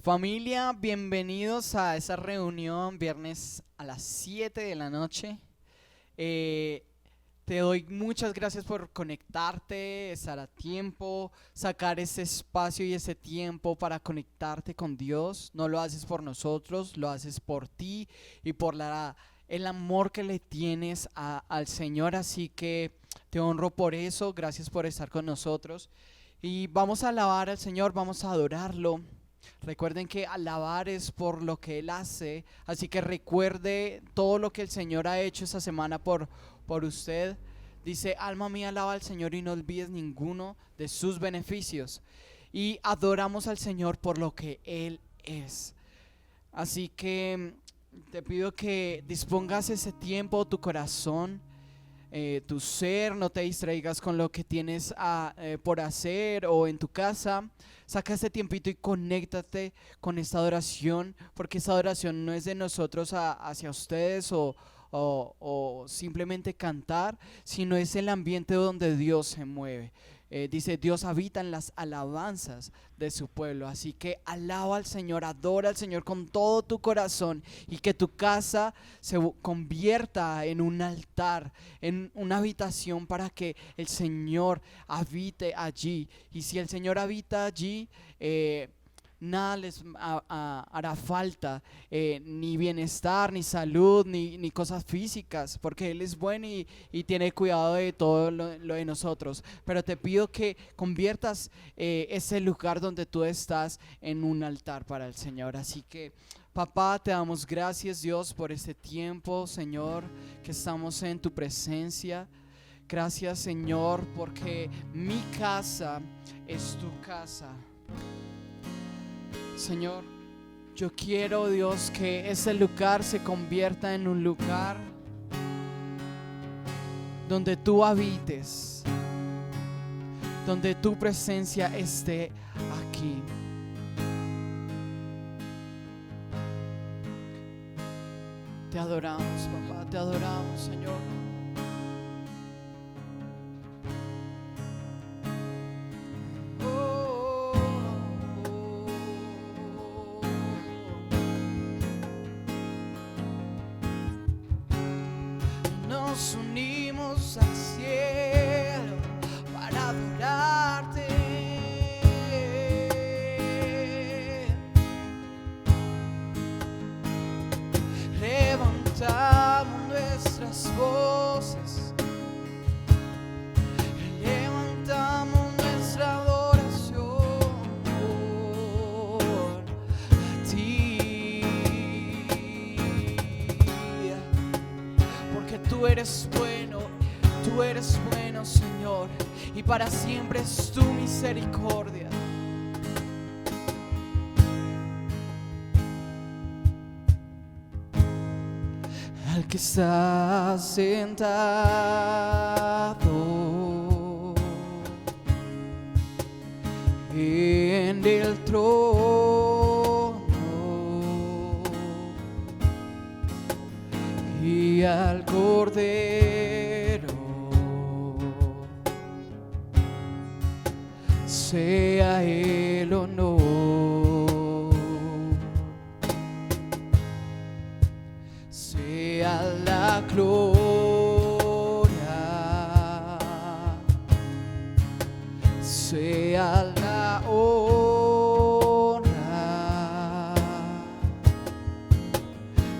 Familia, bienvenidos a esa reunión viernes a las 7 de la noche. Te doy muchas gracias por conectarte, estar a tiempo, sacar ese espacio y ese tiempo para conectarte con Dios. No lo haces por nosotros, lo haces por ti y por el amor que le tienes al Señor. Así que te honro por eso, gracias por estar con nosotros. Y vamos a alabar al Señor, vamos a adorarlo. Recuerden que alabar es por lo que Él hace, así que recuerde todo lo que el Señor ha hecho esta semana por usted. Dice: alma mía, alaba al Señor y no olvides ninguno de sus beneficios. Y adoramos al Señor por lo que Él es. Así que te pido que dispongas ese tiempo, tu corazón, tu ser, no te distraigas con lo que tienes por hacer o en tu casa. Saca este tiempito y conéctate con esta adoración, porque esta adoración no es de nosotros hacia ustedes o simplemente cantar, sino es el ambiente donde Dios se mueve. Dice: Dios habita en las alabanzas de su pueblo. Así que alaba al Señor, adora al Señor con todo tu corazón, y que tu casa se convierta en un altar, en una habitación para que el Señor habite allí. Y si el Señor habita allí, nada les hará falta, ni bienestar, ni salud, ni cosas físicas, porque Él es bueno y tiene cuidado de todo lo de nosotros. Pero te pido que conviertas ese lugar donde tú estás en un altar para el Señor. Así que, Papá, te damos gracias, Dios, por este tiempo, Señor, que estamos en tu presencia. Gracias, Señor, porque mi casa es tu casa. Señor, yo quiero, Dios, que ese lugar se convierta en un lugar donde tú habites, donde tu presencia esté aquí. Te adoramos, papá, te adoramos, Señor. Nos unimos al cielo para adorarte. Levantamos nuestras voces, levantamos nuestra adoración a ti, porque tú eres bueno, Señor, y para siempre es tu misericordia. Al que está sentado en el trono y al Cordero sea el honor, sea la gloria, sea la honra,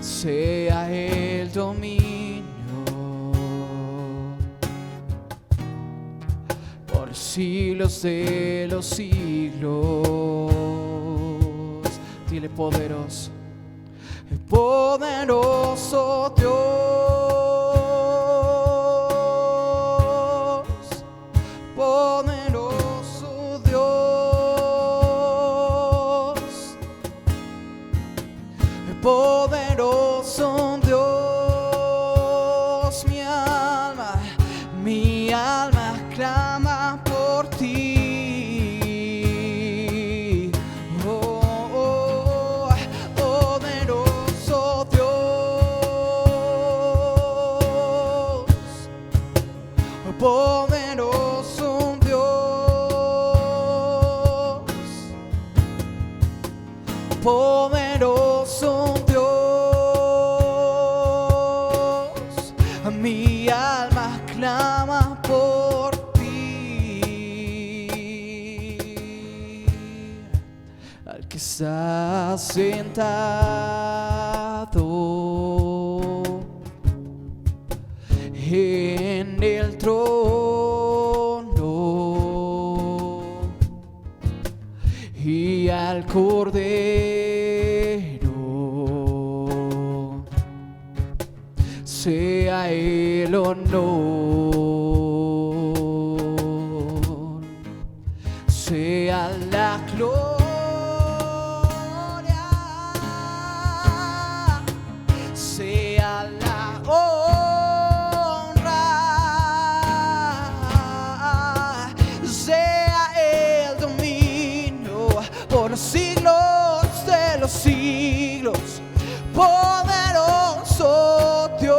sea el dominio por siglos de los siglos. Dile: poderoso, poderoso Dios, poderoso Dios, poderoso Dios. Mi alma clama por ti. Poderoso Dios, mi alma clama por ti. Al que está sentado en el trono y al Cordero sea el honor, sea la gloria, sea la honra, sea el dominio por los siglos de los siglos. Poderoso Dios,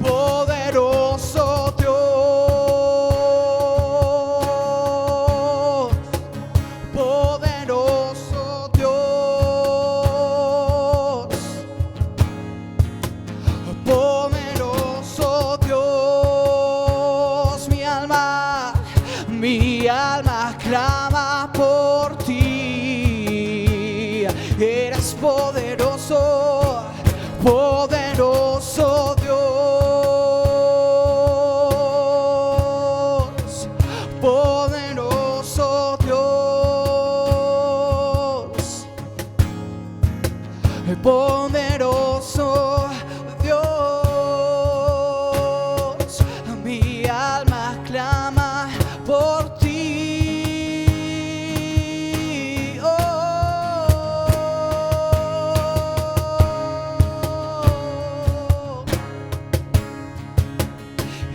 poderoso Dios, poderoso Dios, poderoso Dios. Mi alma clama por ti. Eres poderoso, poderoso Dios, poderoso Dios, poderoso Dios. Mi alma clama por ti.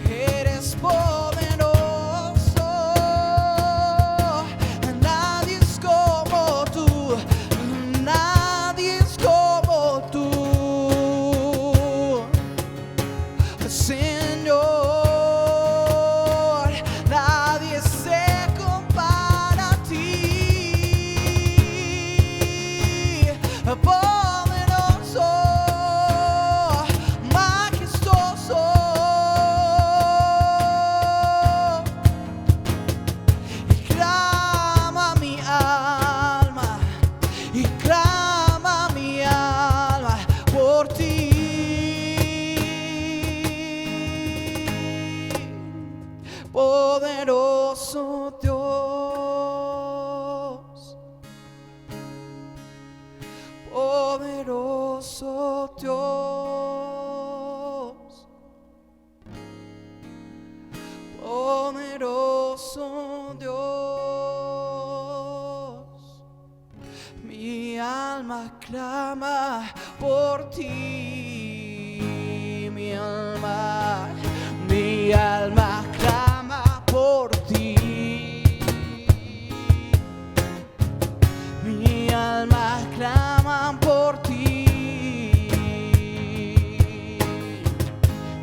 Eres poderoso, nadie es como tú, nadie es como tú, Señor, nadie se compara a ti, poderoso, majestuoso. Y clama mi alma por ti. Poderoso Dios, poderoso Dios, poderoso Dios. Mi alma clama por ti. Mi alma clama por ti. Mi alma clama por ti.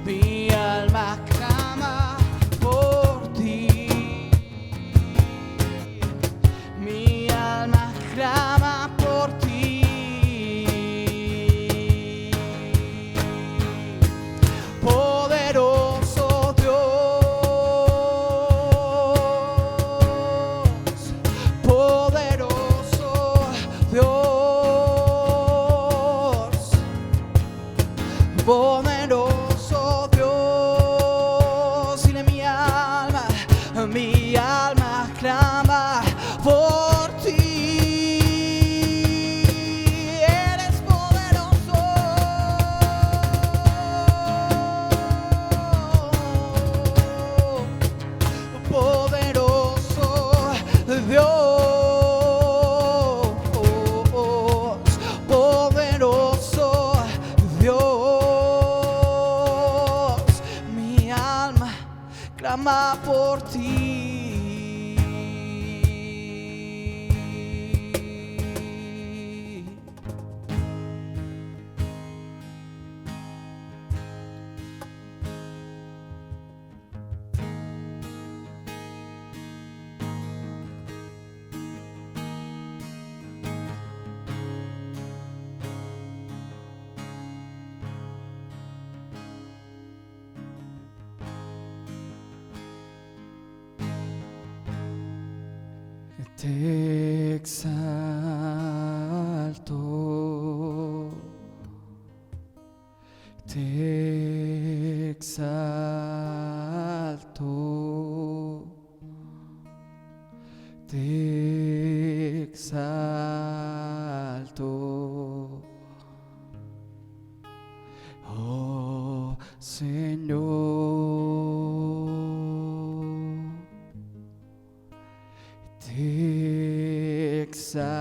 Mi alma clama por ti. Mi alma clama por ti. Poderoso Dios, poderoso Dios, poderoso Dios. Dile mi alma clama por ti. Eres poderoso, poderoso Dios, poderoso Dios. Mi alma clama por ti. te exalto, te exalto, te exalto, oh Señor, te exalto,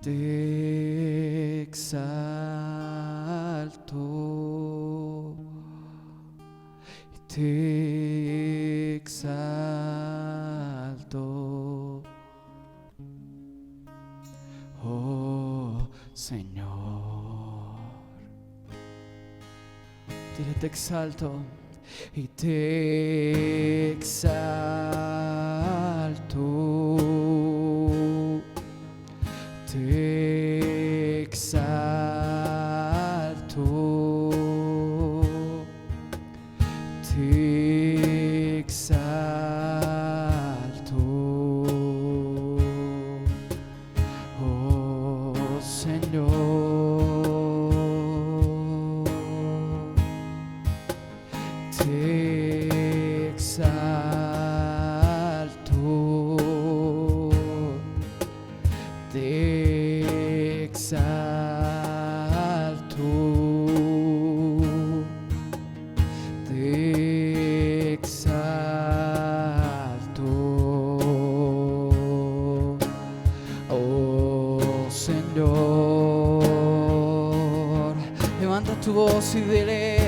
te exalto, te exalto, oh Señor. Dile, te exalto y te exalto, te exalto, te exalto, oh Señor, te exalto, te exalto, te exalto, oh Señor. Levanta tu voz y dile,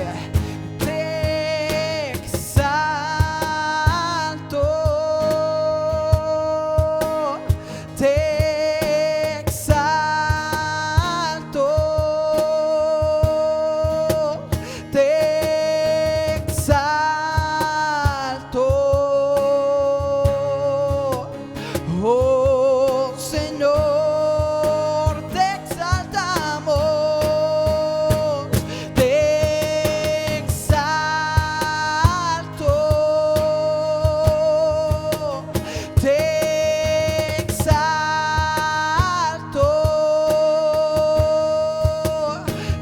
te exalto, te exalto, te exalto, oh Señor, te exaltamos, te exalto, te exalto,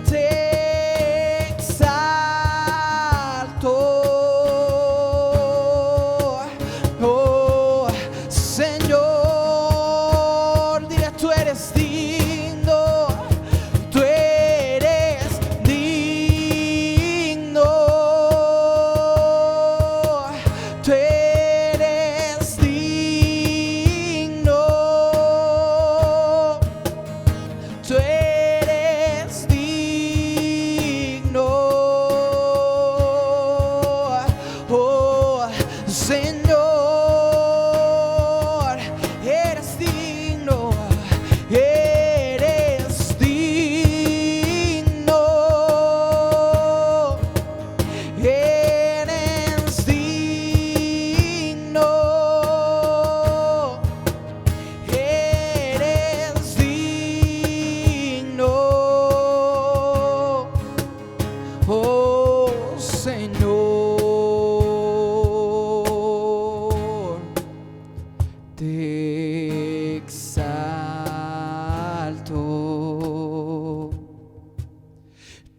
te exalto, oh Señor. Dile, tú eres digno, tú eres digno, tú eres digno, tú eres digno, oh Señor, eres digno, eres digno, eres digno, eres digno, oh Señor, te exalto,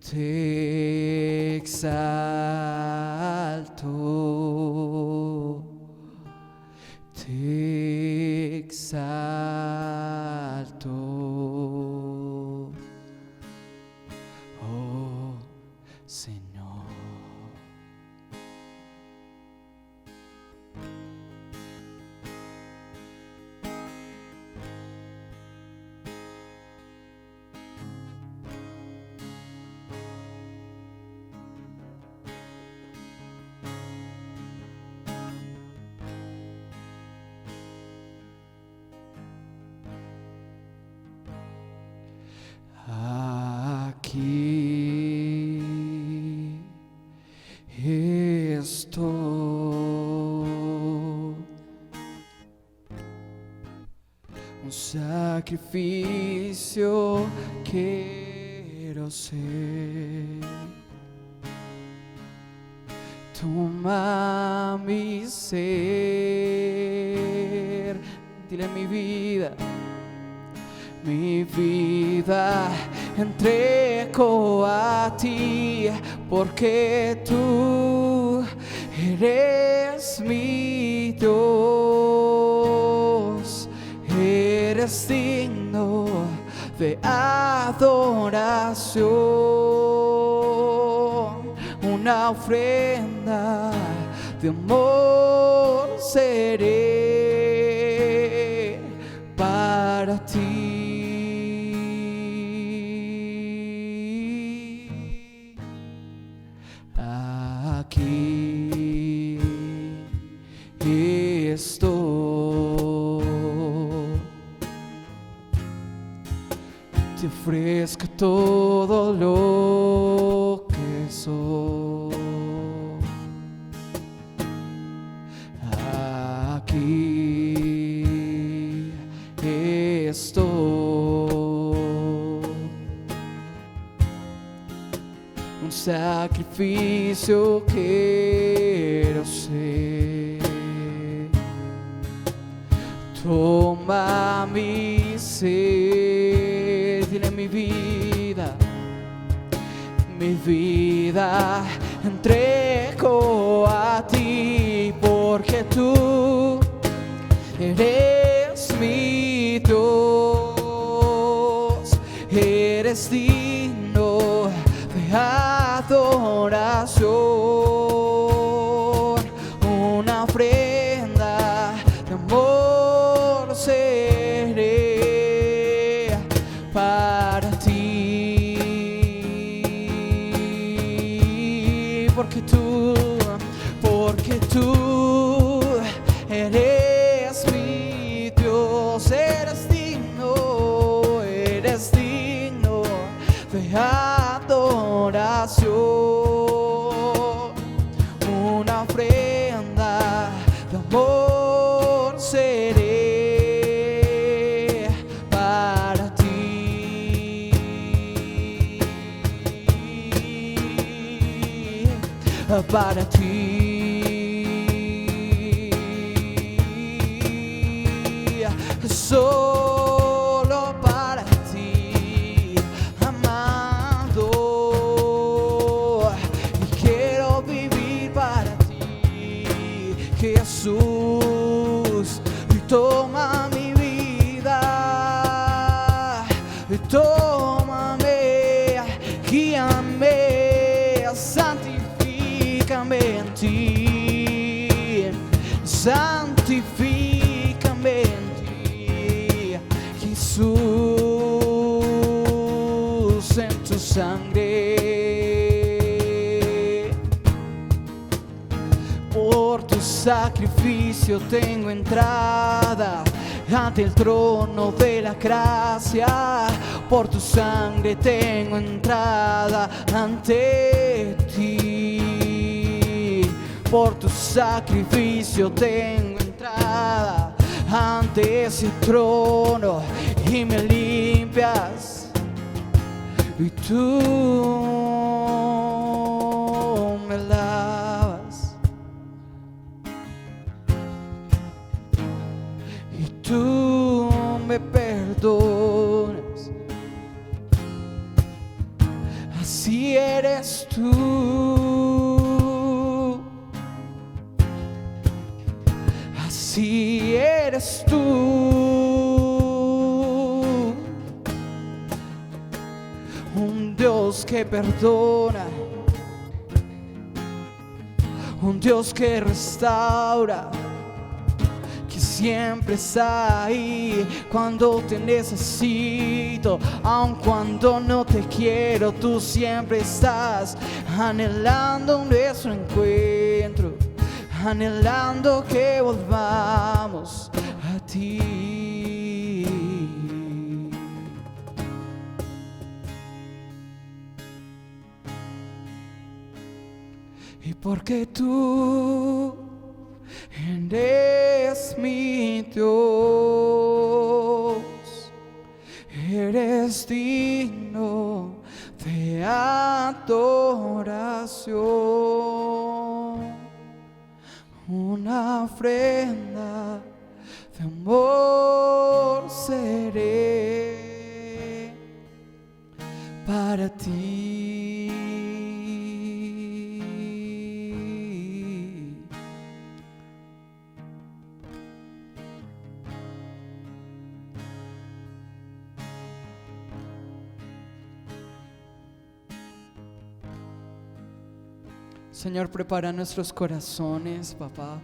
te exalto, te exalto, oh Señor. Aquí estoy, un sacrificio quiero ser. Toma mi ser, dile mi vida entrego a ti, porque tú eres mi Dios, eres digno de adoración, una ofrenda de amor seré para ti. Aquí estoy, te ofrezco todo lo que soy. Aquí estoy, un sacrificio quiero ser. Toma mi ser, dile mi vida entrego a ti, porque tú eres mi Dios, eres digno de adoración, una ofrenda de amor seré para ti, porque tú eres mi Dios, eres digno de adoración, una ofrenda de amor seré para ti, para ti. Solo para ti, amado, y quiero vivir para ti, Jesús. Y toma mi vida, y tómame, guíame, santifícame en ti, santifícame en ti, Jesús, en tu sangre. Por tu sacrificio tengo entrada ante el trono de la gracia, por tu sangre tengo entrada ante ti, por tu sacrificio tengo entrada ante ese trono y me limpias, y tú me lavas, y tú me perdonas. Así eres tú, así eres tú, un Dios que perdona, un Dios que restaura, que siempre está ahí cuando te necesito, aun cuando no te quiero, tú siempre estás anhelando nuestro encuentro, anhelando que volvamos a ti. Y porque tú eres mi Dios, eres digno de adoración. ofrenda de amor seré para ti. Señor, prepara nuestros corazones, papá,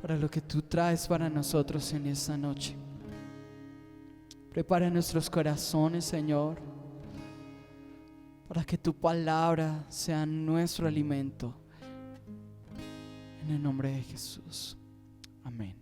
para lo que tú traes para nosotros en esta noche. Prepara nuestros corazones, Señor, para que tu palabra sea nuestro alimento. En el nombre de Jesús. Amén.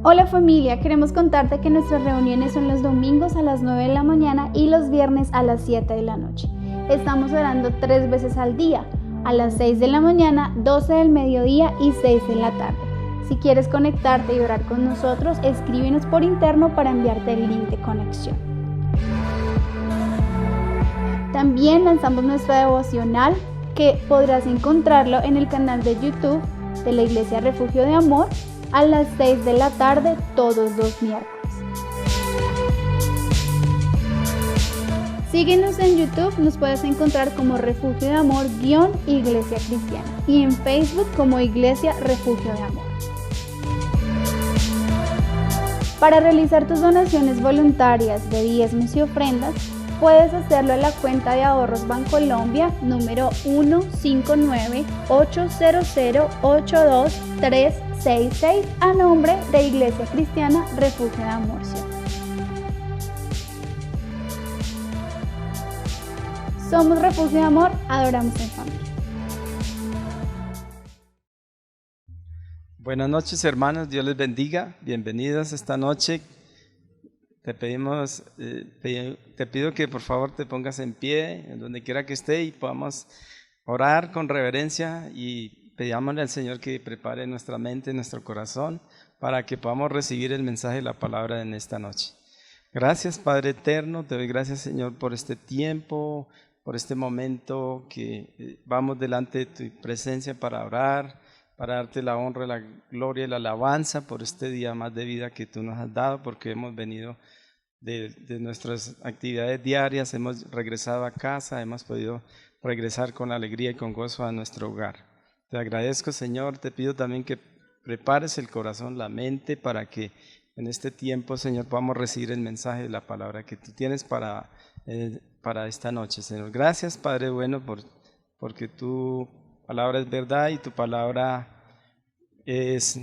Hola familia, queremos contarte que nuestras reuniones son los domingos a las 9 de la mañana y los viernes a las 7 de la noche. Estamos orando 3 veces al día, a las 6 de la mañana, 12 del mediodía y 6 de la tarde. Si quieres conectarte y orar con nosotros, escríbenos por interno para enviarte el link de conexión. También lanzamos nuestra devocional, que podrás encontrarlo en el canal de YouTube de la Iglesia Refugio de Amor, a las 6 de la tarde todos los miércoles. Síguenos en YouTube, nos puedes encontrar como Refugio de Amor Iglesia Cristiana y en Facebook como Iglesia Refugio de Amor. Para realizar tus donaciones voluntarias de diezmos y ofrendas, puedes hacerlo en la cuenta de ahorros Bancolombia número 159-800-82366 a nombre de Iglesia Cristiana Refugio de Amor. Somos Refugio de Amor, adoramos en familia. Buenas noches, hermanos, Dios les bendiga. Bienvenidos esta noche. Te pido que por favor te pongas en pie, en donde quiera que esté, y podamos orar con reverencia y pidámosle al Señor que prepare nuestra mente, nuestro corazón, para que podamos recibir el mensaje de la palabra en esta noche. Gracias, Padre eterno, te doy gracias, Señor, por este tiempo, por este momento que vamos delante de tu presencia para orar, para darte la honra, la gloria y la alabanza por este día más de vida que tú nos has dado, porque hemos venido de nuestras actividades diarias, hemos regresado a casa, hemos podido regresar con alegría y con gozo a nuestro hogar. Te agradezco, Señor, te pido también que prepares el corazón, la mente, para que en este tiempo, Señor, podamos recibir el mensaje de la palabra que tú tienes para esta noche, Señor. Gracias, Padre bueno, porque tu palabra es verdad y tu palabra es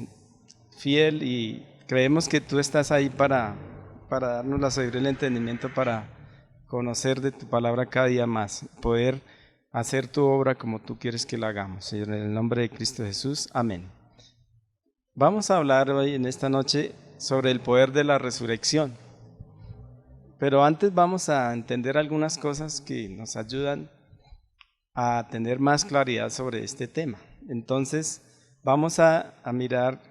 fiel, y creemos que tú estás ahí para darnos la sabiduría y el entendimiento para conocer de tu palabra cada día más, poder hacer tu obra como tú quieres que la hagamos, Señor, en el nombre de Cristo Jesús, amén. Vamos a hablar hoy en esta noche sobre el poder de la resurrección, pero antes vamos a entender algunas cosas que nos ayudan a tener más claridad sobre este tema. Entonces vamos a mirar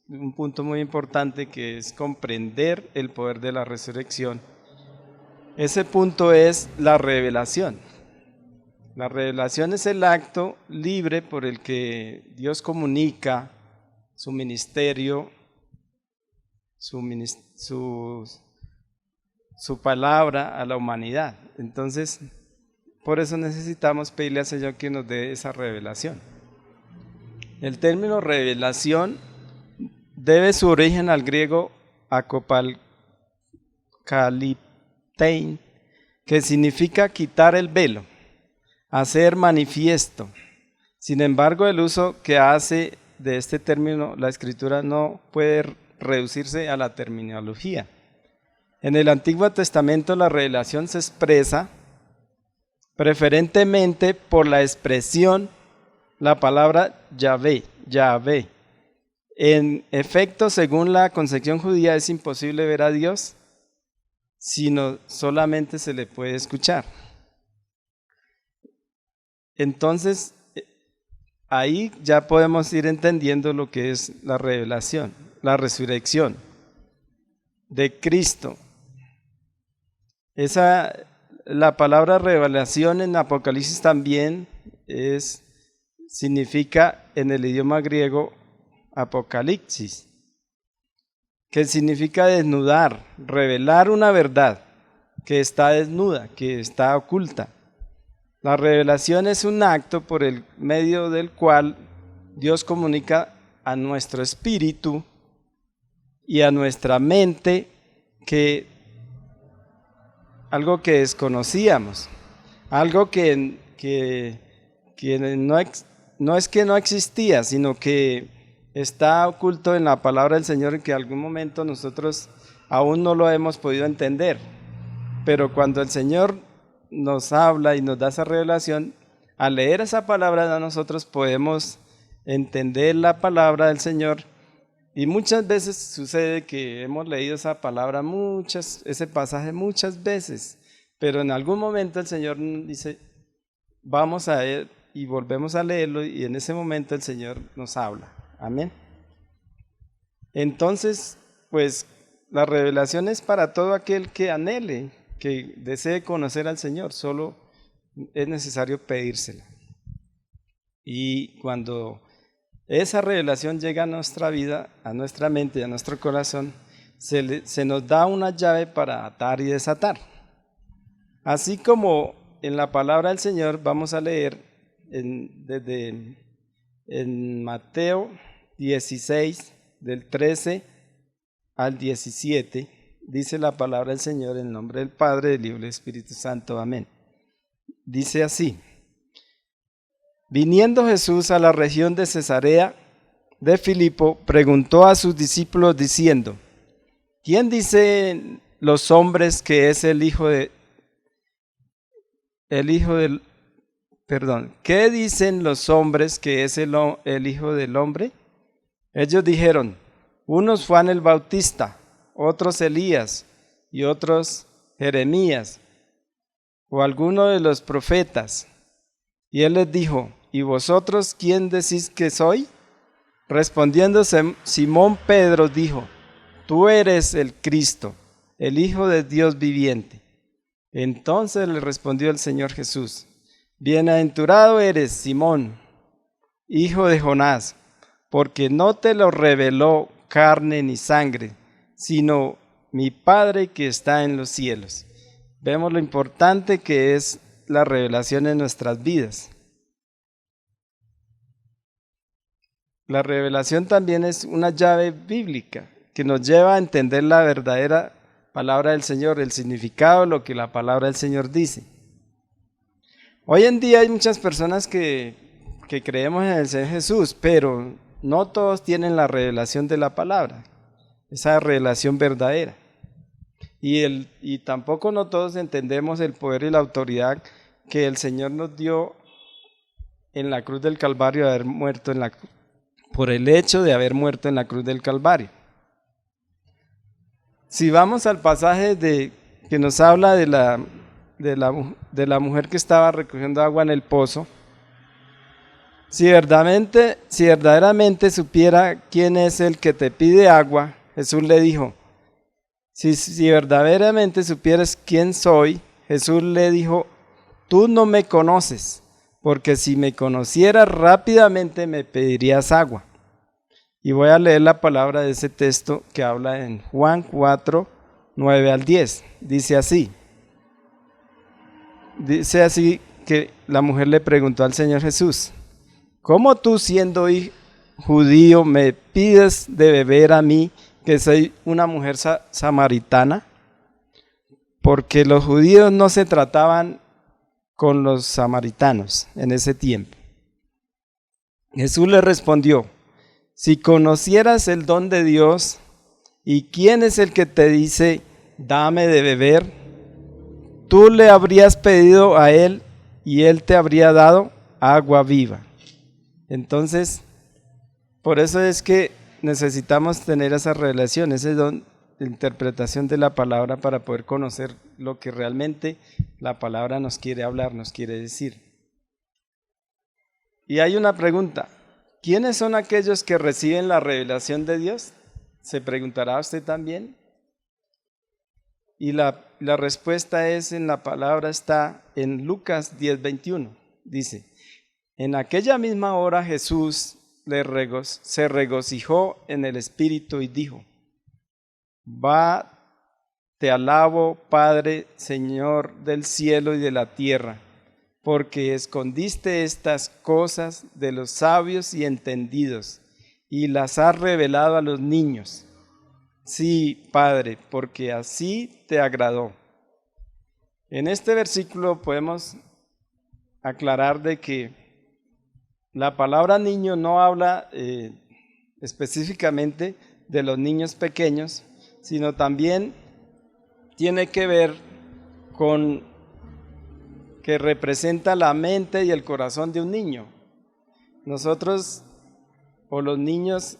un punto muy importante, que es comprender el poder de la resurrección. Ese punto es la revelación. La revelación es el acto libre por el que Dios comunica su ministerio, su palabra a la humanidad. Entonces, por eso necesitamos pedirle al Señor que nos dé esa revelación. El término revelación debe su origen al griego akopalkaliptein, que significa quitar el velo, hacer manifiesto. Sin embargo, el uso que hace de este término la Escritura no puede reducirse a la terminología. En el Antiguo Testamento la revelación se expresa preferentemente por la expresión, la palabra Yahvé. En efecto, según la concepción judía, es imposible ver a Dios, sino solamente se le puede escuchar. Entonces, ahí ya podemos ir entendiendo lo que es la revelación, la resurrección. de Cristo. La palabra revelación en Apocalipsis también significa en el idioma griego apocalipsis, que significa desnudar, revelar una verdad que está desnuda, que está oculta. La revelación es un acto por el medio del cual Dios comunica a nuestro espíritu y a nuestra mente algo que desconocíamos, algo que no es que no existía, sino que está oculto en la palabra del Señor, en que en algún momento nosotros aún no lo hemos podido entender. Pero cuando el Señor nos habla y nos da esa revelación, al leer esa palabra nosotros podemos entender la palabra del Señor. Y muchas veces sucede que hemos leído esa palabra, ese pasaje muchas veces, pero en algún momento el Señor dice, vamos a él, y volvemos a leerlo, y en ese momento el Señor nos habla. Amén. Entonces, pues la revelación es para todo aquel que anhele, que desee conocer al Señor, solo es necesario pedírsela. Y cuando esa revelación llega a nuestra vida, a nuestra mente y a nuestro corazón, se nos da una llave para atar y desatar. Así como en la palabra del Señor vamos a leer en Mateo 16, del 13 al 17, dice la palabra del Señor en nombre del Padre, del Hijo y del Espíritu Santo. Amén. Dice así: Viniendo Jesús a la región de Cesarea de Filipo, preguntó a sus discípulos diciendo: ¿Quién dicen los hombres que es ¿Qué dicen los hombres que es el Hijo del Hombre? Ellos dijeron: unos Juan el Bautista, otros Elías, y otros Jeremías, o alguno de los profetas. Y él les dijo: ¿y vosotros quién decís que soy? Respondiendo Simón Pedro dijo: tú eres el Cristo, el Hijo de Dios viviente. Entonces le respondió el Señor Jesús: bienaventurado eres, Simón, hijo de Jonás, porque no te lo reveló carne ni sangre, sino mi Padre que está en los cielos. Vemos lo importante que es la revelación en nuestras vidas. La revelación también es una llave bíblica que nos lleva a entender la verdadera palabra del Señor, el significado de lo que la palabra del Señor dice. Hoy en día hay muchas personas que creemos en el Señor Jesús, pero no todos tienen la revelación de la palabra, esa revelación verdadera. Y tampoco no todos entendemos el poder y la autoridad que el Señor nos dio en la cruz del Calvario, de haber muerto por el hecho de haber muerto en la cruz del Calvario. Si vamos al pasaje que nos habla de la mujer que estaba recogiendo agua en el pozo, si verdaderamente supiera quién es el que te pide agua, Jesús le dijo, si verdaderamente supieras quién soy, Jesús le dijo: tú no me conoces, porque si me conocieras rápidamente me pedirías agua. Y voy a leer la palabra de ese texto que habla en Juan 4, 9 al 10. Dice así que la mujer le preguntó al Señor Jesús: ¿cómo tú, siendo judío, me pides de beber a mí, que soy una mujer samaritana? Porque los judíos no se trataban con los samaritanos en ese tiempo. Jesús le respondió: si conocieras el don de Dios y quién es el que te dice dame de beber, tú le habrías pedido a él y él te habría dado agua viva. Entonces, por eso es que necesitamos tener esa revelación, ese don de interpretación de la palabra para poder conocer lo que realmente la palabra nos quiere hablar, nos quiere decir. Y hay una pregunta: ¿quiénes son aquellos que reciben la revelación de Dios? ¿Se preguntará usted también? Y la respuesta es en la palabra, está en Lucas 10:21. Dice, en aquella misma hora Jesús se regocijó en el Espíritu y dijo, te alabo, Padre, Señor del cielo y de la tierra, porque escondiste estas cosas de los sabios y entendidos, y las has revelado a los niños. Sí, Padre, porque así te agradó. En este versículo podemos aclarar de que la palabra niño no habla específicamente de los niños pequeños, sino también tiene que ver con que representa la mente y el corazón de un niño. Nosotros o los niños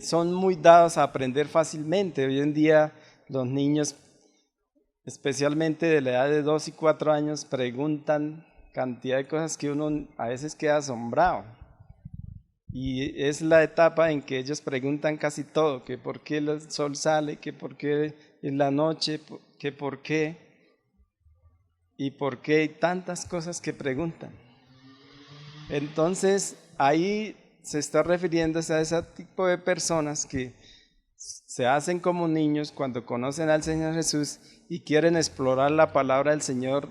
son muy dados a aprender fácilmente. Hoy en día los niños, especialmente de la edad de 2 y 4 años, preguntan cantidad de cosas que uno a veces queda asombrado. Y es la etapa en que ellos preguntan casi todo, que por qué el sol sale, que por qué en la noche, que por qué, y por qué, y tantas cosas que preguntan. Entonces, ahí se está refiriéndose a ese tipo de personas que se hacen como niños cuando conocen al Señor Jesús y quieren explorar la palabra del Señor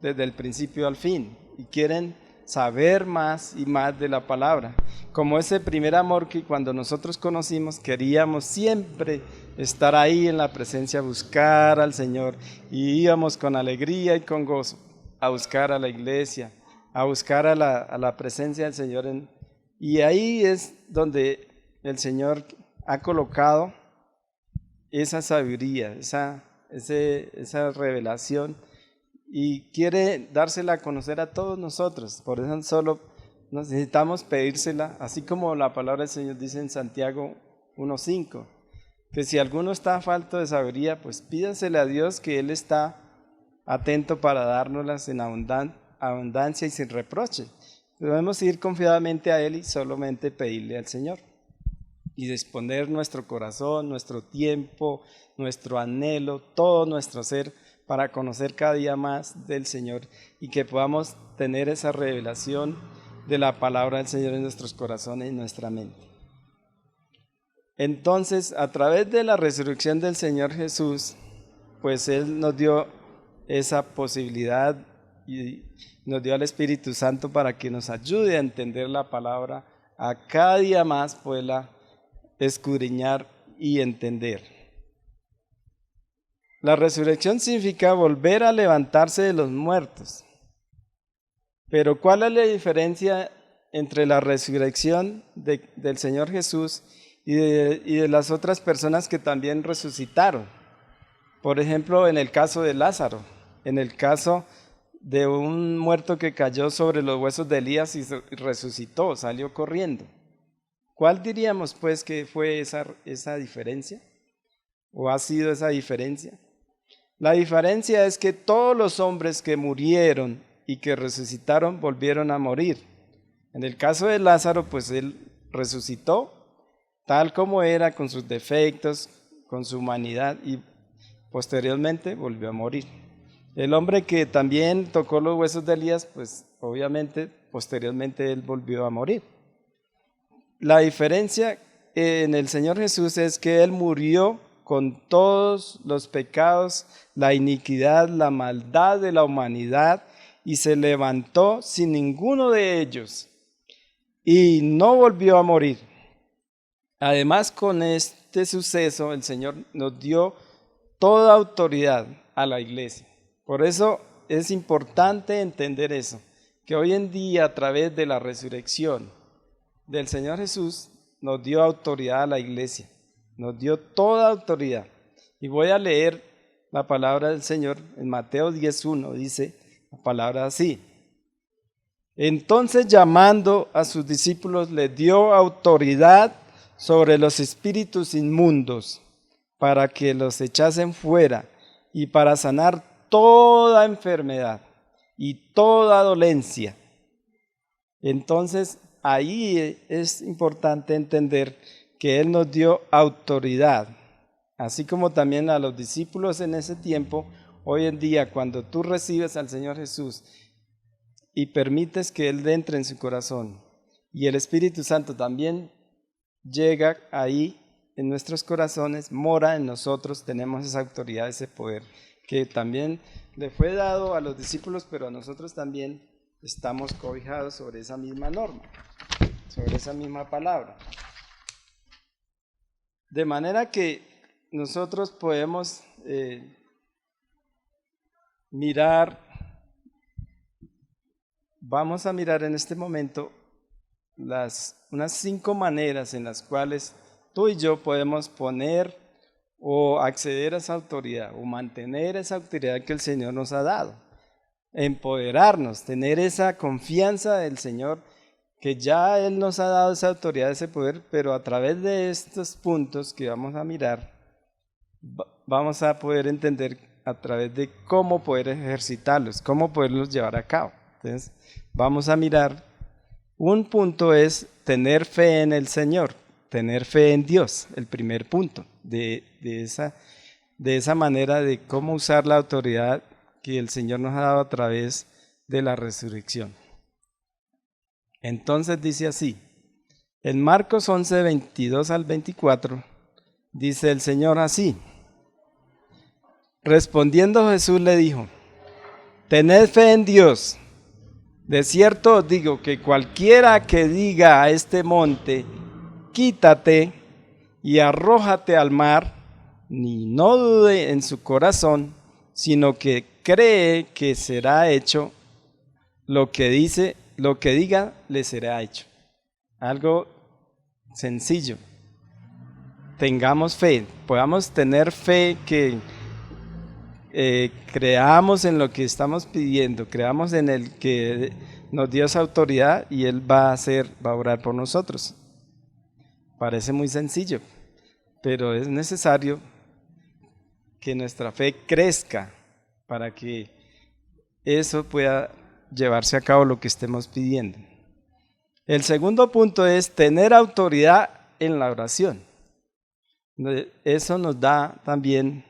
desde el principio al fin, y quieren saber más y más de la palabra, como ese primer amor que cuando nosotros conocimos queríamos siempre estar ahí en la presencia, buscar al Señor, y íbamos con alegría y con gozo a buscar a la iglesia, a buscar a la presencia del Señor, y ahí es donde el Señor ha colocado esa sabiduría, esa revelación, y quiere dársela a conocer a todos nosotros. Por eso solo necesitamos pedírsela, así como la palabra del Señor dice en Santiago 1:5, que si alguno está falto de sabiduría, pues pídasele a Dios, que Él está atento para dárnoslas en abundancia y sin reproche. Debemos ir confiadamente a Él y solamente pedirle al Señor, y disponer nuestro corazón, nuestro tiempo, nuestro anhelo, todo nuestro ser, para conocer cada día más del Señor, y que podamos tener esa revelación de la palabra del Señor en nuestros corazones y en nuestra mente. Entonces, a través de la resurrección del Señor Jesús, pues Él nos dio esa posibilidad y nos dio al Espíritu Santo para que nos ayude a entender la palabra, a cada día más poderla escudriñar y entender. La resurrección significa volver a levantarse de los muertos. Pero ¿cuál es la diferencia entre la resurrección del Señor Jesús y de las otras personas que también resucitaron? Por ejemplo, en el caso de Lázaro, en el caso de un muerto que cayó sobre los huesos de Elías y resucitó, salió corriendo. ¿Cuál diríamos pues que fue esa diferencia? ¿O ha sido esa diferencia? La diferencia es que todos los hombres que murieron y que resucitaron volvieron a morir. En el caso de Lázaro, pues él resucitó tal como era, con sus defectos, con su humanidad, y posteriormente volvió a morir. El hombre que también tocó los huesos de Elías, pues obviamente posteriormente él volvió a morir. La diferencia en el Señor Jesús es que Él murió con todos los pecados, la iniquidad, la maldad de la humanidad, y se levantó sin ninguno de ellos y no volvió a morir. Además, con este suceso el Señor nos dio toda autoridad a la iglesia. Por eso es importante entender eso, que hoy en día, a través de la resurrección del Señor Jesús, nos dio autoridad a la iglesia, nos dio toda autoridad. Y voy a leer la palabra del Señor en Mateo 10:1, dice la palabra así: entonces, llamando a sus discípulos, les dio autoridad sobre los espíritus inmundos, para que los echasen fuera, y para sanar toda enfermedad y toda dolencia. Entonces, ahí es importante entender que Él nos dio autoridad así como también a los discípulos en ese tiempo, hoy en día cuando tú recibes al Señor Jesús y permites que Él entre en su corazón y el Espíritu Santo también llega ahí en nuestros corazones, mora en nosotros, tenemos esa autoridad, ese poder que también le fue dado a los discípulos, pero a nosotros también estamos cobijados sobre esa misma norma, sobre esa misma palabra. De manera que nosotros podemos vamos a mirar en este momento unas 5 maneras en las cuales tú y yo podemos poner o acceder a esa autoridad o mantener esa autoridad que el Señor nos ha dado. Empoderarnos, tener esa confianza del Señor que ya Él nos ha dado esa autoridad, ese poder, pero a través de estos puntos que vamos a mirar, vamos a poder entender a través de cómo poder ejercitarlos, cómo poderlos llevar a cabo. Entonces, vamos a mirar, un punto es tener fe en el Señor, tener fe en Dios, el primer punto de esa manera de cómo usar la autoridad que el Señor nos ha dado a través de la resurrección. Entonces dice así, en Marcos 11, 22 al 24, dice el Señor así: respondiendo Jesús le dijo, tened fe en Dios. De cierto os digo que cualquiera que diga a este monte, quítate y arrójate al mar, ni no dude en su corazón, sino que cree que será hecho lo que diga, le será hecho. Algo sencillo. Tengamos fe, podamos tener fe que creamos en lo que estamos pidiendo, creamos en el que nos dio esa autoridad y Él va a orar por nosotros. Parece muy sencillo, pero es necesario que nuestra fe crezca para que eso pueda llevarse a cabo lo que estemos pidiendo. El segundo punto es tener autoridad en la oración. Eso nos da también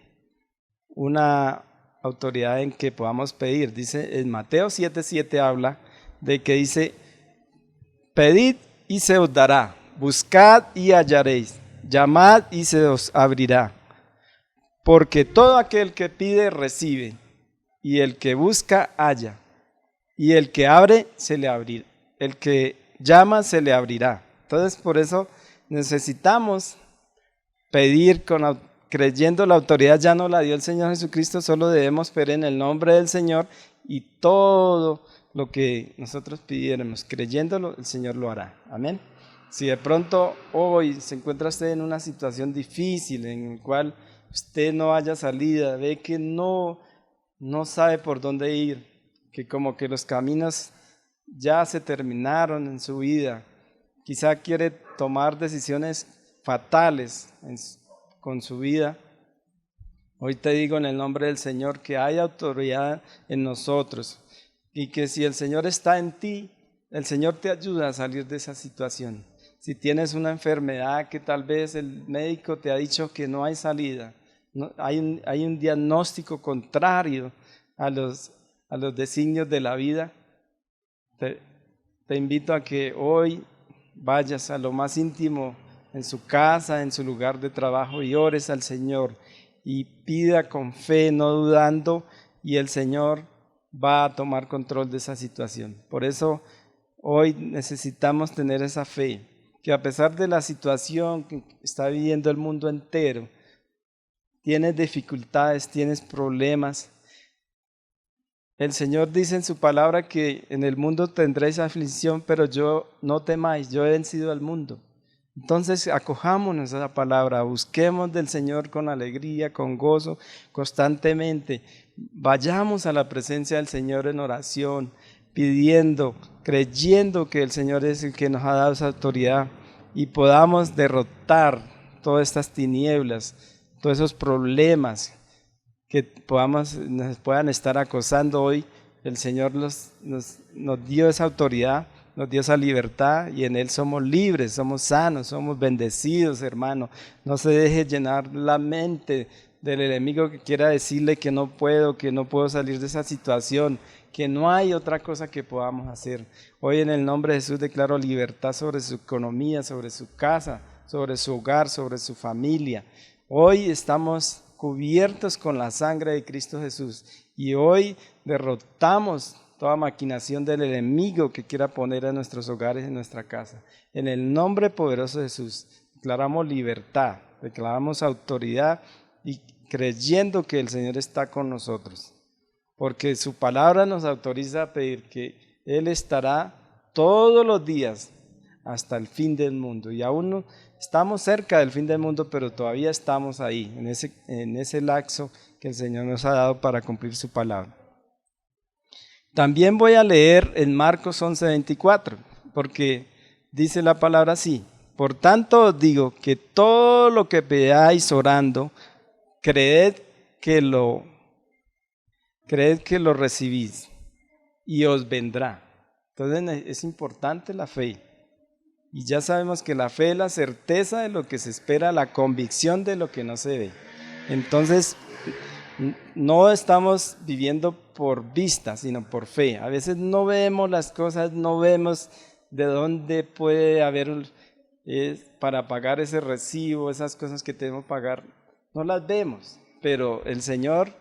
una autoridad en que podamos pedir. Dice en Mateo 7:7 habla de que dice, pedid y se os dará, buscad y hallaréis, llamad y se os abrirá, porque todo aquel que pide recibe, y el que busca halla, y el que abre se le abrirá, el que llama se le abrirá. Entonces por eso necesitamos pedir creyendo. La autoridad ya nos la dio el Señor Jesucristo, solo debemos pedir en el nombre del Señor y todo lo que nosotros pidiéramos, creyéndolo, el Señor lo hará. Amén. Si de pronto hoy se encuentra usted en una situación difícil en la cual usted no haya salida, ve que no sabe por dónde ir, que como que los caminos ya se terminaron en su vida, quizá quiere tomar decisiones fatales con su vida, hoy te digo en el nombre del Señor que hay autoridad en nosotros y que si el Señor está en ti, el Señor te ayuda a salir de esa situación. Si tienes una enfermedad que tal vez el médico te ha dicho que no hay salida, hay un diagnóstico contrario a los designios de la vida, te invito a que hoy vayas a lo más íntimo en su casa, en su lugar de trabajo y ores al Señor y pida con fe, no dudando, y el Señor va a tomar control de esa situación. Por eso hoy necesitamos tener esa fe, que a pesar de la situación que está viviendo el mundo entero, tienes dificultades, tienes problemas, el Señor dice en su palabra que en el mundo tendréis aflicción, pero no temáis, yo he vencido al mundo. Entonces acojámonos a esa palabra, busquemos del Señor con alegría, con gozo, constantemente. Vayamos a la presencia del Señor en oración, pidiendo, creyendo que el Señor es el que nos ha dado esa autoridad y podamos derrotar todas estas tinieblas, todos esos problemas que nos puedan estar acosando hoy. El Señor nos dio esa autoridad nos dio esa libertad y en Él somos libres, somos sanos, somos bendecidos, hermano. No se deje llenar la mente del enemigo que quiera decirle que no puedo salir de esa situación, que no hay otra cosa que podamos hacer. Hoy en el nombre de Jesús declaro libertad sobre su economía, sobre su casa, sobre su hogar, sobre su familia. Hoy estamos cubiertos con la sangre de Cristo Jesús y hoy derrotamos toda maquinación del enemigo que quiera poner en nuestros hogares, en nuestra casa. En el nombre poderoso de Jesús declaramos libertad, declaramos autoridad y creyendo que el Señor está con nosotros, porque su palabra nos autoriza a pedir que Él estará todos los días hasta el fin del mundo, y aún no estamos cerca del fin del mundo, pero todavía estamos ahí, en ese lapso que el Señor nos ha dado para cumplir su palabra. También voy a leer en Marcos 11:24, porque dice la palabra así: por tanto os digo que todo lo que pidáis orando, creed que lo recibís y os vendrá. Entonces es importante la fe. Y ya sabemos que la fe es la certeza de lo que se espera, la convicción de lo que no se ve. Entonces no estamos viviendo por vista, sino por fe. A veces no vemos las cosas, no vemos de dónde puede haber para pagar ese recibo, esas cosas que tenemos que pagar, no las vemos, pero el Señor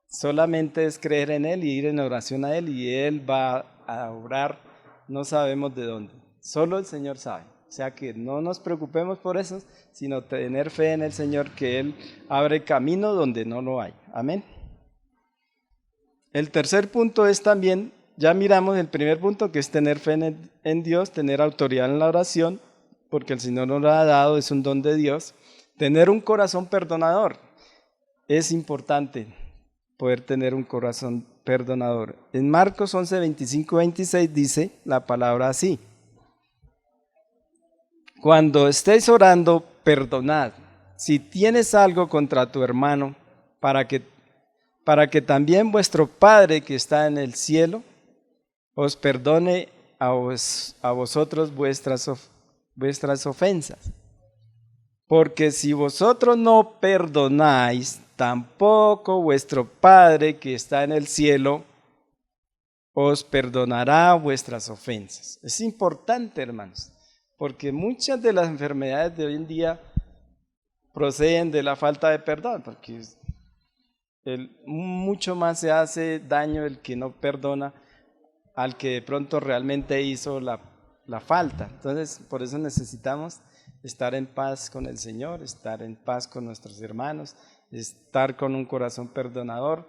solamente es creer en Él y ir en oración a Él, y Él va a obrar, no sabemos de dónde, solo el Señor sabe. O sea que no nos preocupemos por eso, sino tener fe en el Señor, que Él abre camino donde no lo hay. Amén. El tercer punto es también, ya miramos el primer punto, que es tener fe en Dios, tener autoridad en la oración, porque el Señor nos lo ha dado, es un don de Dios. Tener un corazón perdonador, es importante poder tener un corazón perdonador. En Marcos 11:25-26 dice la palabra así: cuando estéis orando, perdonad, si tienes algo contra tu hermano, para que también vuestro Padre que está en el cielo os perdone a vosotros vuestras ofensas. Porque si vosotros no perdonáis, tampoco vuestro Padre que está en el cielo os perdonará vuestras ofensas. Es importante, hermanos, porque muchas de las enfermedades de hoy en día proceden de la falta de perdón, porque mucho más se hace daño el que no perdona al que de pronto realmente hizo la falta. Entonces, por eso necesitamos estar en paz con el Señor, estar en paz con nuestros hermanos, estar con un corazón perdonador,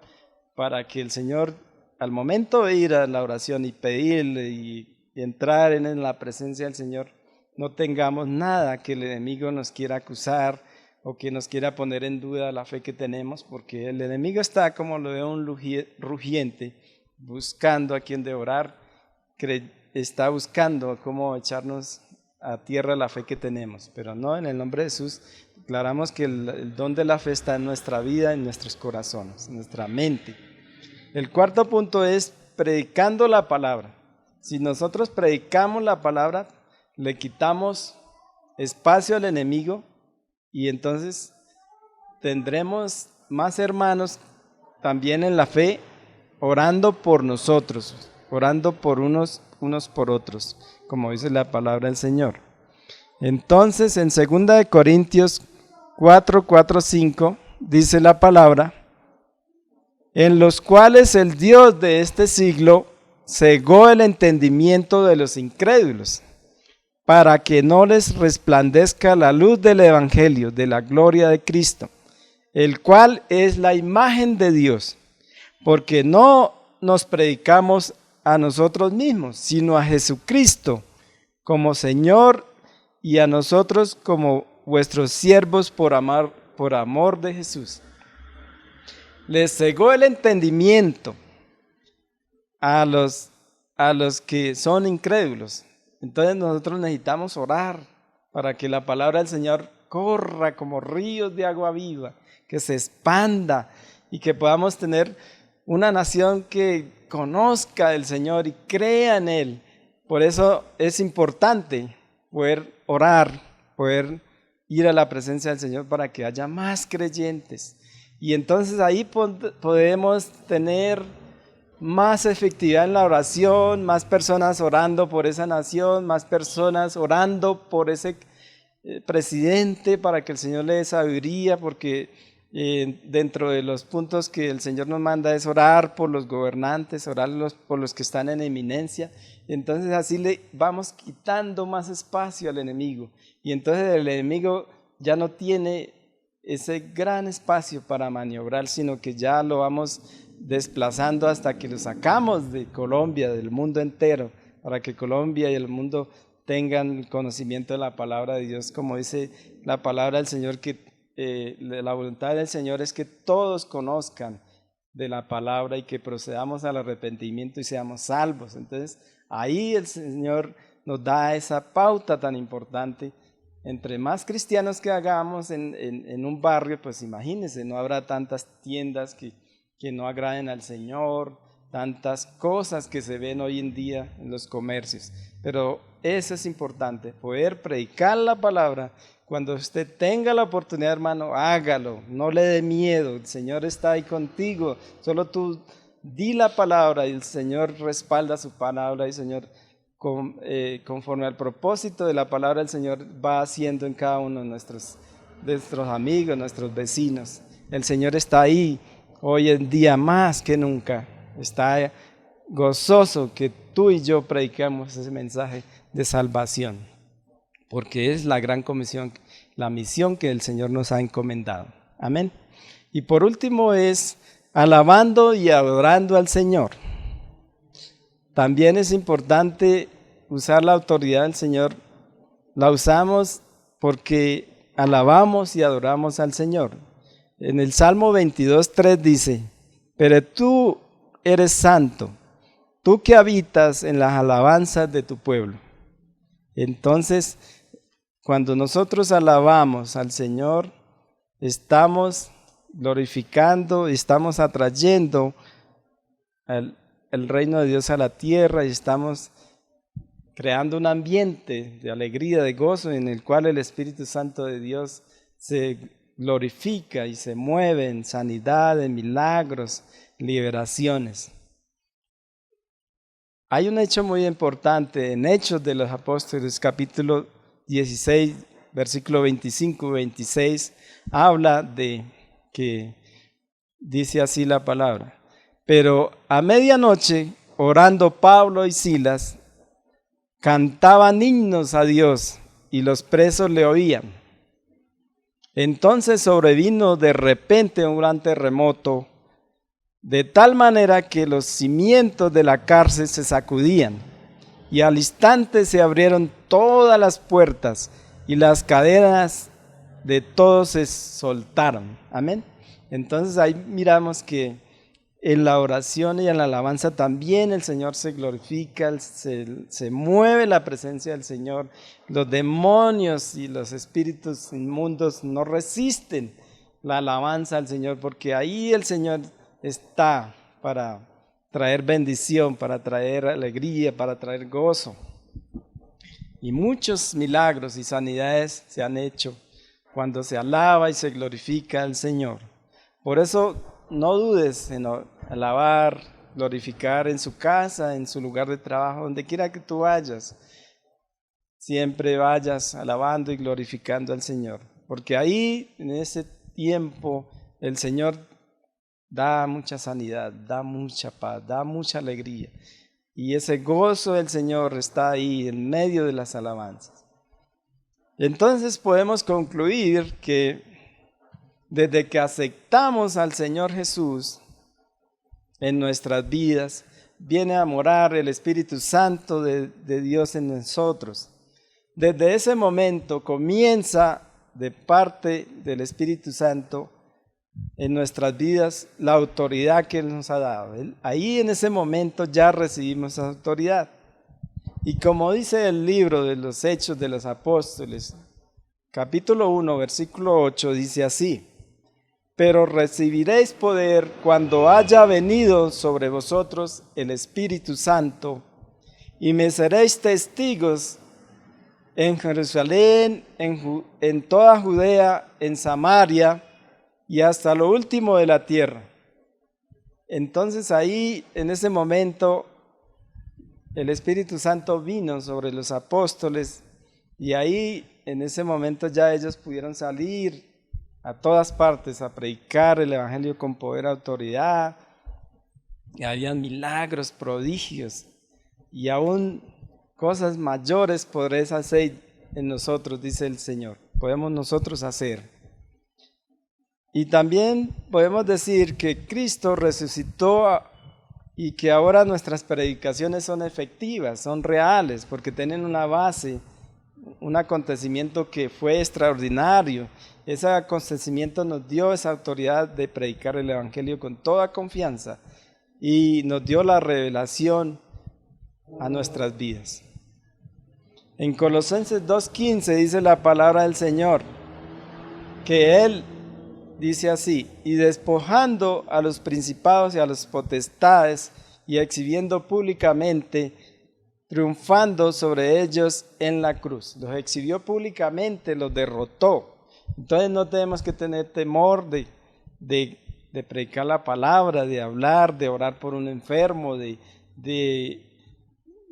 para que el Señor, al momento de ir a la oración y pedirle y entrar en la presencia del Señor, no tengamos nada que el enemigo nos quiera acusar o que nos quiera poner en duda la fe que tenemos, porque el enemigo está como lo de un rugiente, buscando a quien devorar, está buscando cómo echarnos a tierra la fe que tenemos, pero no, en el nombre de Jesús declaramos que el don de la fe está en nuestra vida, en nuestros corazones, en nuestra mente. El cuarto punto es predicando la palabra. Si nosotros predicamos la palabra, le quitamos espacio al enemigo y entonces tendremos más hermanos también en la fe, orando por nosotros, orando por unos por otros, como dice la palabra del Señor. Entonces, en 2 Corintios 4:5 dice la palabra: en los cuales el Dios de este siglo cegó el entendimiento de los incrédulos, para que no les resplandezca la luz del evangelio de la gloria de Cristo, el cual es la imagen de Dios, porque no nos predicamos a nosotros mismos, sino a Jesucristo como Señor, y a nosotros como vuestros siervos por amor de Jesús. Les cegó el entendimiento a los que son incrédulos. Entonces nosotros necesitamos orar para que la palabra del Señor corra como ríos de agua viva, que se expanda y que podamos tener una nación que conozca del Señor y crea en Él, Por eso es importante poder orar, poder ir a la presencia del Señor para que haya más creyentes. Y entonces ahí podemos tener más efectividad en la oración, más personas orando por esa nación, más personas orando por ese presidente para que el Señor le dé sabiduría, porque dentro de los puntos que el Señor nos manda es orar por los gobernantes, orar por los que están en eminencia. Entonces así le vamos quitando más espacio al enemigo, y entonces el enemigo ya no tiene ese gran espacio para maniobrar, sino que ya lo vamos desplazando hasta que lo sacamos de Colombia, del mundo entero, para que Colombia y el mundo tengan conocimiento de la palabra de Dios, como dice la palabra del Señor, que la voluntad del Señor es que todos conozcan de la palabra y que procedamos al arrepentimiento y seamos salvos. Entonces ahí el Señor nos da esa pauta tan importante. Entre más cristianos que hagamos en un barrio, pues imagínense, no habrá tantas tiendas que no agraden al Señor, tantas cosas que se ven hoy en día en los comercios. Pero eso es importante, poder predicar la palabra. Cuando usted tenga la oportunidad, hermano, hágalo, no le dé miedo, el Señor está ahí contigo, solo tú di la palabra y el Señor respalda su palabra, y el Señor, conforme al propósito de la palabra del Señor, va haciendo en cada uno de nuestros amigos, nuestros vecinos. El Señor está ahí hoy en día más que nunca, está gozoso que tú y yo predicamos ese mensaje de salvación, porque es la gran comisión, la misión que el Señor nos ha encomendado. Amén. Y por último es alabando y adorando al Señor. También es importante usar la autoridad del Señor. La usamos porque alabamos y adoramos al Señor. En el Salmo 22:3 dice: pero tú eres santo, tú que habitas en las alabanzas de tu pueblo. Entonces, cuando nosotros alabamos al Señor, estamos glorificando, estamos atrayendo el reino de Dios a la tierra, y estamos creando un ambiente de alegría, de gozo, en el cual el Espíritu Santo de Dios se glorifica y se mueve en sanidad, en milagros, liberaciones. Hay un hecho muy importante en Hechos de los Apóstoles, capítulo 16, versículo 25 y 26, habla de que dice así la palabra: pero a medianoche, orando Pablo y Silas, cantaban himnos a Dios, y los presos le oían. Entonces sobrevino de repente un gran terremoto, de tal manera que los cimientos de la cárcel se sacudían, y al instante se abrieron todas las puertas, y las cadenas de todos se soltaron. Amén. Entonces ahí miramos que en la oración y en la alabanza también el Señor se glorifica, se mueve la presencia del Señor. Los demonios y los espíritus inmundos no resisten la alabanza al Señor, porque ahí el Señor está para traer bendición, para traer alegría, para traer gozo. Y muchos milagros y sanidades se han hecho cuando se alaba y se glorifica al Señor. Por eso no dudes en alabar, glorificar en su casa, en su lugar de trabajo, donde quiera que tú vayas. Siempre vayas alabando y glorificando al Señor, porque ahí en ese tiempo el Señor da mucha sanidad, da mucha paz, da mucha alegría. Y ese gozo del Señor está ahí en medio de las alabanzas. Entonces podemos concluir que desde que aceptamos al Señor Jesús en nuestras vidas, viene a morar el Espíritu Santo de Dios en nosotros. Desde ese momento comienza de parte del Espíritu Santo en nuestras vidas la autoridad que Él nos ha dado. Ahí en ese momento ya recibimos esa autoridad. Y como dice el libro de los Hechos de los Apóstoles, capítulo 1, versículo 8, dice así: pero recibiréis poder cuando haya venido sobre vosotros el Espíritu Santo, y me seréis testigos en Jerusalén, en toda Judea, en Samaria y hasta lo último de la tierra. Entonces ahí, en ese momento, el Espíritu Santo vino sobre los apóstoles y ahí, en ese momento ya ellos pudieron salir a todas partes a predicar el Evangelio con poder y autoridad. Y habían milagros, prodigios y aún cosas mayores podréis hacer en nosotros, dice el Señor. Podemos nosotros hacer. Y también podemos decir que Cristo resucitó y que ahora nuestras predicaciones son efectivas, son reales, porque tienen una base, un acontecimiento que fue extraordinario. Ese acontecimiento nos dio esa autoridad de predicar el Evangelio con toda confianza y nos dio la revelación a nuestras vidas. En Colosenses 2:15 dice la palabra del Señor, que Él dice así: y despojando a los principados y a las potestades y exhibiendo públicamente, triunfando sobre ellos en la cruz. Los exhibió públicamente, los derrotó. Entonces no tenemos que tener temor de predicar la palabra, de hablar, de orar por un enfermo, de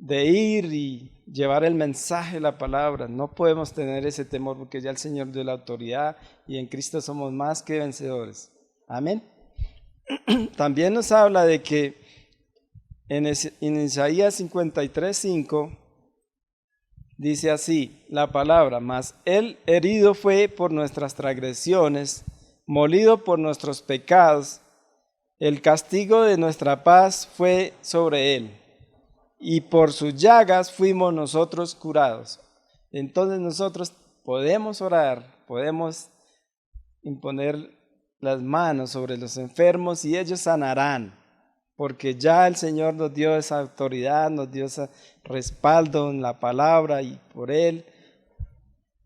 ir y llevar el mensaje, la palabra. No podemos tener ese temor porque ya el Señor dio la autoridad y en Cristo somos más que vencedores. Amén. También nos habla de que en Isaías 53:5 dice así la palabra: mas Él herido fue por nuestras transgresiones, molido por nuestros pecados, el castigo de nuestra paz fue sobre Él, y por sus llagas fuimos nosotros curados. Entonces nosotros podemos orar, podemos imponer las manos sobre los enfermos y ellos sanarán, porque ya el Señor nos dio esa autoridad, nos dio ese respaldo en la palabra, y por Él,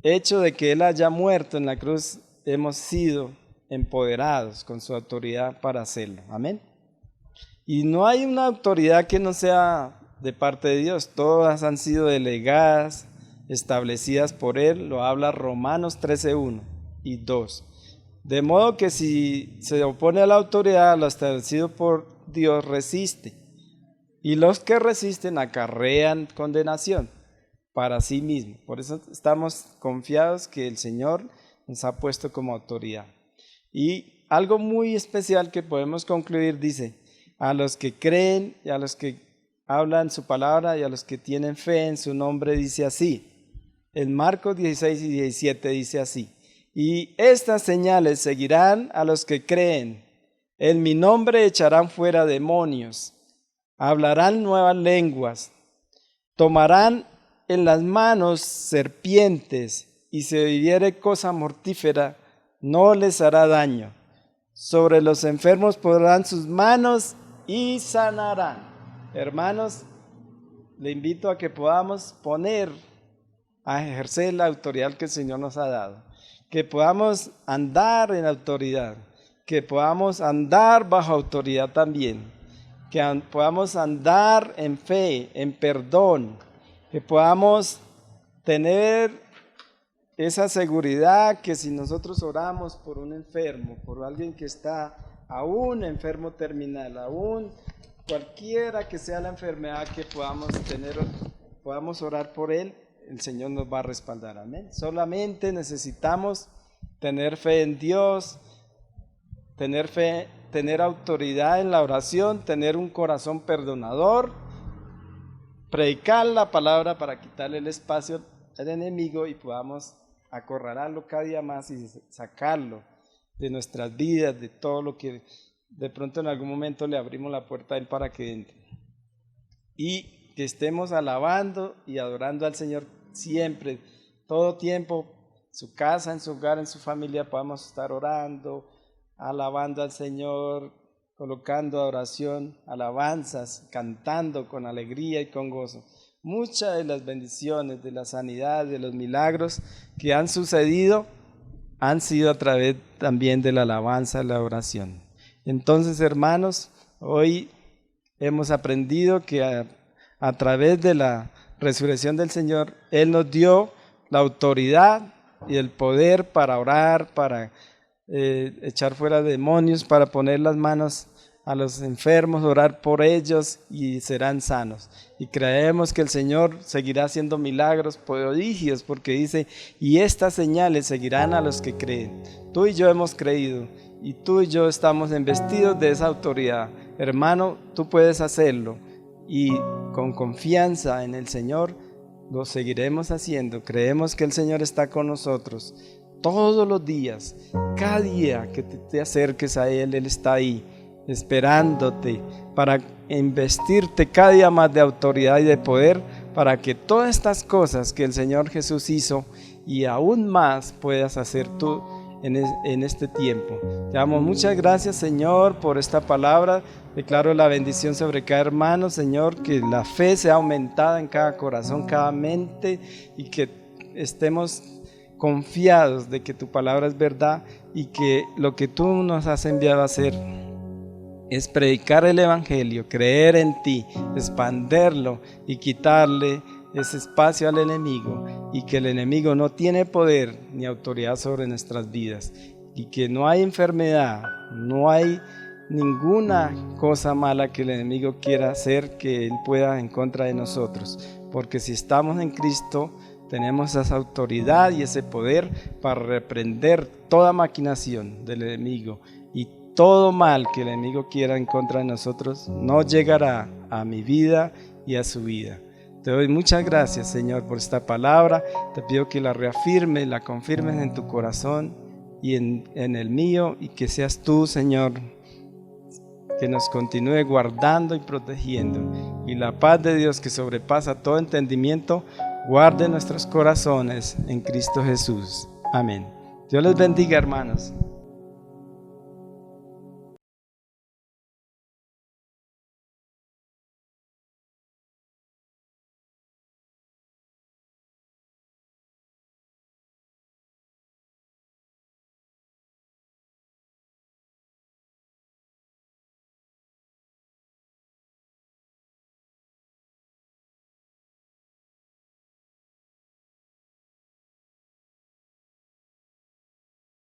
hecho de que Él haya muerto en la cruz, hemos sido empoderados con su autoridad para hacerlo. Amén. Y no hay una autoridad que no sea de parte de Dios, todas han sido delegadas, establecidas por Él, lo habla Romanos 13:1 y 2. De modo que si se opone a la autoridad, lo establecido por Dios resiste, y los que resisten acarrean condenación para sí mismo. Por eso estamos confiados que el Señor nos ha puesto como autoridad. Y algo muy especial que podemos concluir, dice: a los que creen y a los que hablan su palabra y a los que tienen fe en su nombre, dice así. En Marcos 16:17 dice así: y estas señales seguirán a los que creen. En mi nombre echarán fuera demonios, hablarán nuevas lenguas, tomarán en las manos serpientes, y si bebiere cosa mortífera, no les hará daño. Sobre los enfermos pondrán sus manos y sanarán. Hermanos, le invito a que podamos a ejercer la autoridad que el Señor nos ha dado, que podamos andar en autoridad, que podamos andar bajo autoridad también, que podamos andar en fe, en perdón, que podamos tener esa seguridad que si nosotros oramos por un enfermo, por alguien que está aún enfermo terminal, aún cualquiera que sea la enfermedad que podamos orar por él, el Señor nos va a respaldar. Amén. Solamente necesitamos tener fe en Dios, tener autoridad en la oración, tener un corazón perdonador, predicar la palabra para quitarle el espacio al enemigo y podamos acorralarlo cada día más y sacarlo de nuestras vidas, de todo lo que de pronto en algún momento le abrimos la puerta a él para que entre. Y que estemos alabando y adorando al Señor siempre, todo tiempo, su casa, en su hogar, en su familia, podamos estar orando, alabando al Señor, colocando oración, alabanzas, cantando con alegría y con gozo. Muchas de las bendiciones, de la sanidad, de los milagros que han sucedido han sido a través también de la alabanza, la oración. Entonces, hermanos, hoy hemos aprendido que a través de la resurrección del Señor, Él nos dio la autoridad y el poder para orar, para echar fuera demonios, para poner las manos a los enfermos, orar por ellos y serán sanos. Y creemos que el Señor seguirá haciendo milagros, prodigios, porque dice, y estas señales seguirán a los que creen. Tú y yo hemos creído, y tú y yo estamos investidos de esa autoridad. Hermano, tú puedes hacerlo, y con confianza en el Señor lo seguiremos haciendo. Creemos que el Señor está con nosotros todos los días. Cada día que te acerques a Él, Él está ahí, esperándote para investirte cada día más de autoridad y de poder, para que todas estas cosas que el Señor Jesús hizo y aún más puedas hacer tú en este tiempo. Te damos muchas gracias, Señor, por esta palabra. Declaro la bendición sobre cada hermano, Señor, que la fe sea aumentada en cada corazón, cada mente, y que estemos confiados de que tu palabra es verdad y que lo que tú nos has enviado a hacer es predicar el Evangelio, creer en ti, expanderlo y quitarle ese espacio al enemigo, y que el enemigo no tiene poder ni autoridad sobre nuestras vidas, y que no hay enfermedad, no hay ninguna cosa mala que el enemigo quiera hacer que él pueda en contra de nosotros, porque si estamos en Cristo tenemos esa autoridad y ese poder para reprender toda maquinación del enemigo, y todo mal que el enemigo quiera en contra de nosotros no llegará a mi vida y a su vida. Te doy muchas gracias, Señor, por esta palabra. Te pido que la reafirmes, la confirmes en tu corazón y en el mío, y que seas tú, Señor, que nos continúe guardando y protegiendo. Y la paz de Dios, que sobrepasa todo entendimiento, guarde nuestros corazones en Cristo Jesús. Amén. Dios les bendiga, hermanos.